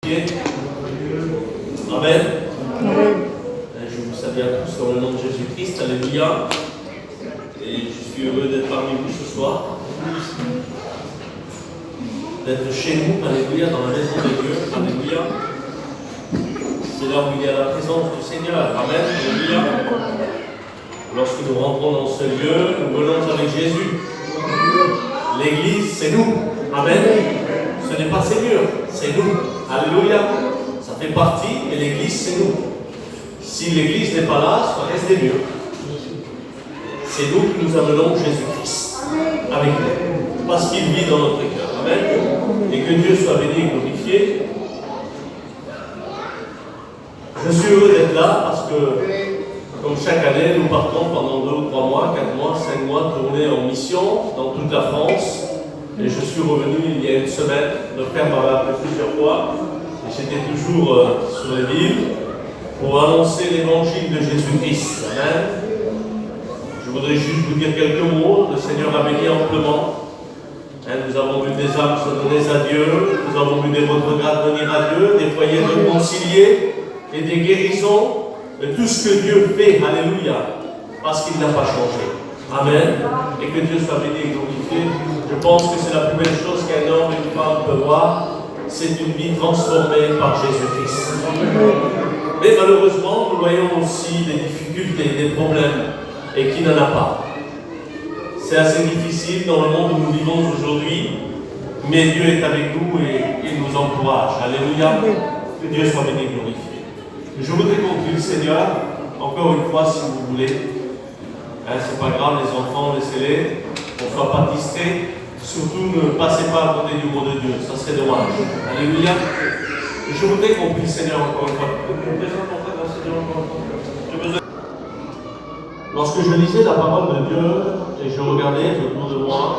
Amen. Amen. Je vous salue à tous dans le nom de Jésus-Christ. Alléluia. Et je suis heureux d'être parmi vous ce soir. D'être chez nous, alléluia, dans la maison de Dieu. Alléluia. C'est là où il y a la présence du Seigneur. Amen. Alléluia. Lorsque nous rentrons dans ce lieu, nous venons avec Jésus. L'église, c'est nous. Amen. Ce n'est pas ces murs, c'est nous. Alléluia. Ça fait partie, mais l'église, c'est nous. Si l'église n'est pas là, ça reste des murs. C'est nous qui nous amenons Jésus-Christ avec nous. Parce qu'il vit dans notre cœur. Amen. Et que Dieu soit béni et glorifié. Je suis heureux d'être là parce que, comme chaque année, nous partons pendant 2 ou 3 mois, 4 mois, 5 mois, tourner en mission dans toute la France. Et je suis revenu il y a une semaine. Le frère m'avait appelé plusieurs fois. Et j'étais toujours sur les villes pour annoncer l'évangile de Jésus-Christ. Amen. Je voudrais juste vous dire quelques mots. Le Seigneur a béni amplement. Nous avons vu des âmes se donner à Dieu. Nous avons vu des retrogrades venir à Dieu, des foyers réconciliés et des guérisons. De tout ce que Dieu fait. Alléluia. Parce qu'il n'a pas changé. Amen. Et que Dieu soit béni et glorifié. Je pense que c'est la plus belle chose qu'un homme et une femme peuvent voir. C'est une vie transformée par Jésus-Christ. Mais malheureusement, nous voyons aussi des difficultés, des problèmes, et qui n'en a pas. C'est assez difficile dans le monde où nous vivons aujourd'hui, mais Dieu est avec nous et il nous encourage. Alléluia. Que Dieu soit béni et glorifié. Je voudrais qu'on prie le Seigneur, encore une fois, si vous voulez. C'est pas grave, les enfants, laissez-les. On ne soit pas distraits. Surtout, ne passez pas à côté du mot de Dieu. Ça serait dommage. Alléluia. Je voudrais qu'on prie le Seigneur encore une fois. Lorsque je lisais la parole de Dieu et je regardais autour de moi,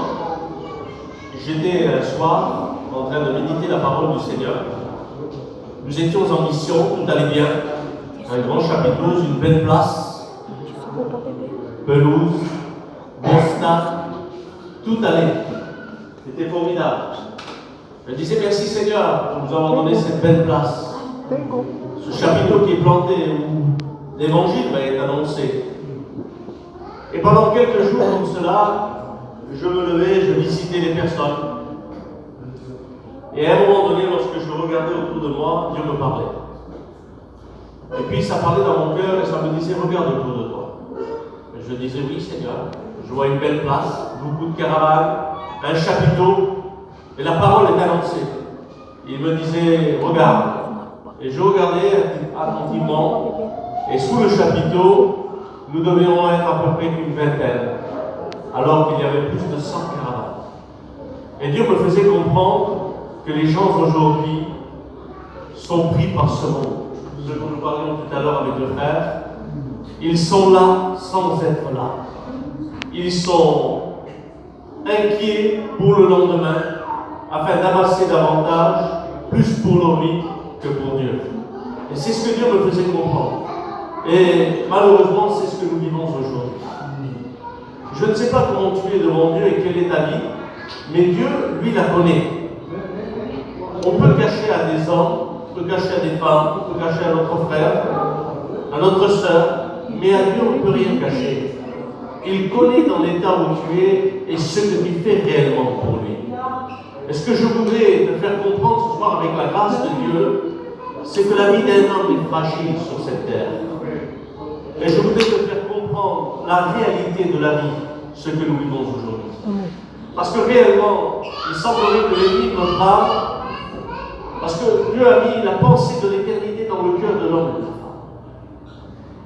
j'étais un soir en train de méditer la parole du Seigneur. Nous étions en mission, tout allait bien. Un grand chapitre 12, une belle place, pelouse, bon stade, tout allait. C'était formidable. Je disais merci Seigneur pour nous avoir donné cette belle place. Ce chapiteau qui est planté où l'évangile va être annoncé. Et pendant quelques jours comme cela, je me levais, je visitais les personnes. Et à un moment donné, lorsque je regardais autour de moi, Dieu me parlait. Et puis ça parlait dans mon cœur et ça me disait regarde autour de toi. Et je disais oui Seigneur, je vois une belle place, beaucoup de caravanes, un chapiteau, et la parole est annoncée. Il me disait, regarde. Et je regardais attentivement, et sous le chapiteau, nous devions être à peu près qu'une vingtaine, alors qu'il y avait plus de 100 caravanes. Et Dieu me faisait comprendre que les gens aujourd'hui sont pris par ce monde. Ce dont nous parlions tout à l'heure avec le frère, ils sont là sans être là. Ils sont inquiets pour le lendemain, afin d'amasser davantage, plus pour leur vie que pour Dieu. Et c'est ce que Dieu me faisait comprendre. Et malheureusement, c'est ce que nous vivons aujourd'hui. Je ne sais pas comment tu es devant Dieu et quelle est ta vie, mais Dieu, lui, la connaît. On peut cacher à des hommes, on peut cacher à des femmes, on peut cacher à notre frère, à notre sœur, mais à Dieu, on ne peut rien cacher. Il connaît dans l'état où tu es et ce que tu fais réellement pour lui. Et ce que je voudrais te faire comprendre ce soir avec la grâce de Dieu, c'est que la vie d'un homme est fragile sur cette terre. Et je voudrais te faire comprendre la réalité de la vie, ce que nous vivons aujourd'hui. Parce que réellement, il semblerait que l'ennemi de notre âme, parce que Dieu a mis la pensée de l'éternité dans le cœur de l'homme et de la femme.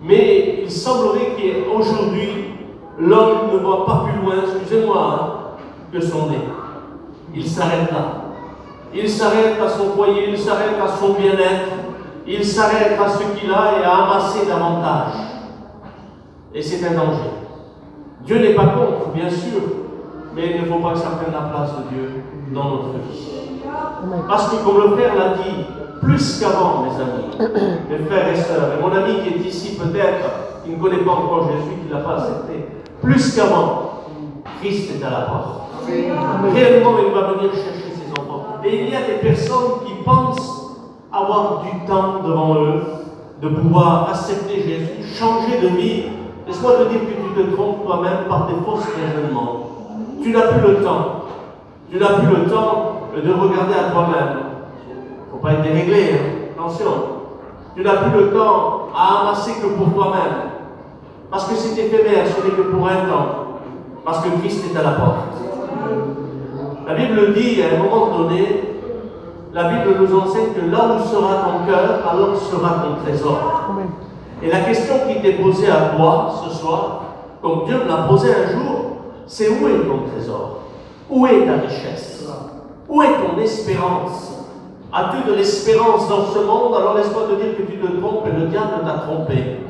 Mais il semblerait qu'aujourd'hui, l'homme ne voit pas plus loin, excusez-moi, que son nez. Il s'arrête là. Il s'arrête à son foyer, il s'arrête à son bien-être, il s'arrête à ce qu'il a et à amasser davantage. Et c'est un danger. Dieu n'est pas contre, bien sûr, mais il ne faut pas que ça prenne la place de Dieu dans notre vie. Parce que comme le frère l'a dit, plus qu'avant, mes amis, mes frères et sœurs, et mon ami qui est ici peut-être, qui ne connaît pas encore Jésus, qui ne l'a pas accepté, plus qu'avant, Christ est à la porte. Réellement, il va venir chercher ses enfants. Et il y a des personnes qui pensent avoir du temps devant eux, de pouvoir accepter Jésus, changer de vie. Laisse-moi te dire que tu te trompes toi-même par tes fausses raisonnements. Tu n'as plus le temps. Tu n'as plus le temps de regarder à toi-même. Il ne faut pas être déréglé, hein. Attention. Tu n'as plus le temps à amasser que pour toi-même. Parce que c'est éphémère, ce n'est que pour un temps. Parce que Christ est à la porte. La Bible dit, à un moment donné, la Bible nous enseigne que là où sera ton cœur, alors sera ton trésor. Et la question qui t'est posée à toi ce soir, comme Dieu me l'a posée un jour, c'est où est ton trésor? Où est ta richesse? Où est ton espérance? As-tu de l'espérance dans ce monde? Alors laisse-moi te dire que tu te trompes et le diable t'a trompé.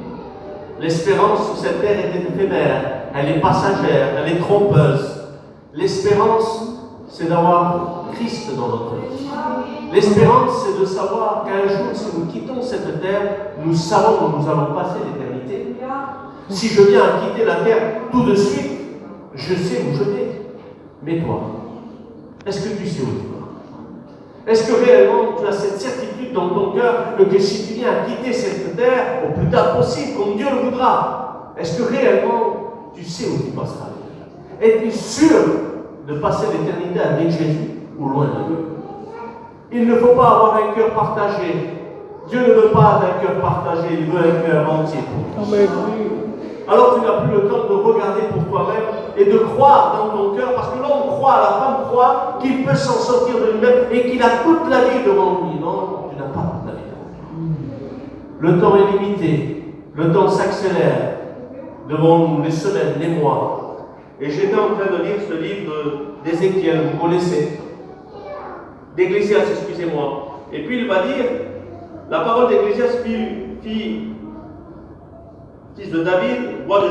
L'espérance sur cette terre est éphémère, elle est passagère, elle est trompeuse. L'espérance, c'est d'avoir Christ dans notre vie. L'espérance, c'est de savoir qu'un jour, si nous quittons cette terre, nous savons où nous allons passer l'éternité. Si je viens à quitter la terre tout de suite, je sais où je vais. Mais toi, est-ce que tu sais où tu vas? Est-ce que réellement tu as cette certitude dans ton cœur que si tu viens à quitter cette terre au plus tard possible, comme Dieu le voudra, est-ce que réellement tu sais où tu passeras? Es-tu sûr de passer l'éternité avec Jésus ou loin de Dieu? Il ne faut pas avoir un cœur partagé. Dieu ne veut pas d'un cœur partagé, il veut un cœur entier. Amen. Alors tu n'as plus le temps de regarder pour toi-même et de croire dans ton cœur, parce que l'homme croit, la femme croit qu'il peut s'en sortir de lui-même et qu'il a toute la vie devant lui. Non, tu n'as pas toute la vie devant lui. Le temps est limité, le temps s'accélère devant nous, les semaines, les mois. Et j'étais en train de lire ce livre d'Ézéchiel, vous connaissez, d'Ecclésiaste, excusez-moi. Et puis il va dire, la parole d'Ecclésiaste, fils de David, roi de